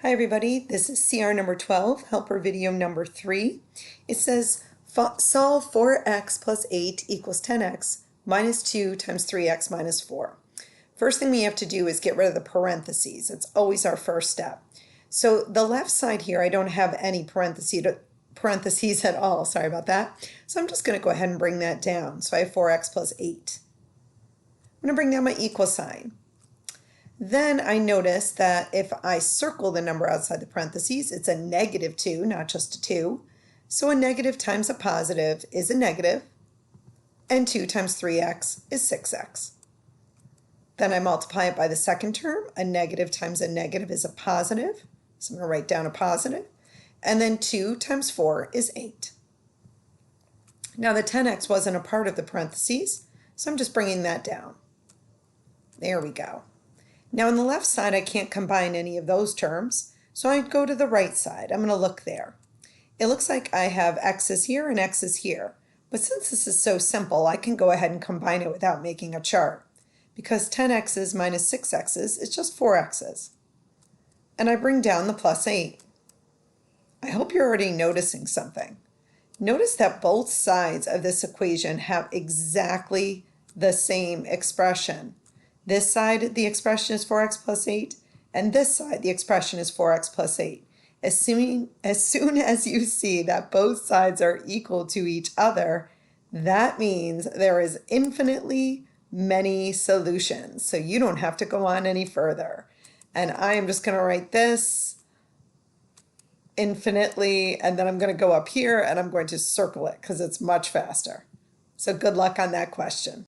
Hi everybody, this is CR number 12, helper video number 3. It says solve 4x plus 8 equals 10x minus 2 times 3x minus 4. First thing we have to do is get rid of the parentheses. It's always our first step. So the left side here, I don't have any parentheses at all. Sorry about that. So I'm just going to go ahead and bring that down. So I have 4x plus 8. I'm going to bring down my equal sign. Then I notice that if I circle the number outside the parentheses, it's a negative 2, not just a 2. So a negative times a positive is a negative, and 2 times 3x is 6x. Then I multiply it by the second term. A negative times a negative is a positive, so I'm going to write down a positive. And then 2 times 4 is 8. Now the 10x wasn't a part of the parentheses, so I'm just bringing that down. There we go. Now on the left side, I can't combine any of those terms, so I go to the right side. I'm going to look there. It looks like I have x's here and x's here, but since this is so simple, I can go ahead and combine it without making a chart, because 10x's minus 6x's is just 4x's. And I bring down the plus 8. I hope you're already noticing something. Notice that both sides of this equation have exactly the same expression. This side, the expression is 4x plus 8, and this side, the expression is 4x plus 8. As soon as you see that both sides are equal to each other, that means there is infinitely many solutions. So you don't have to go on any further. And I am just going to write this infinitely, and then I'm going to go up here and I'm going to circle it because it's much faster. So good luck on that question.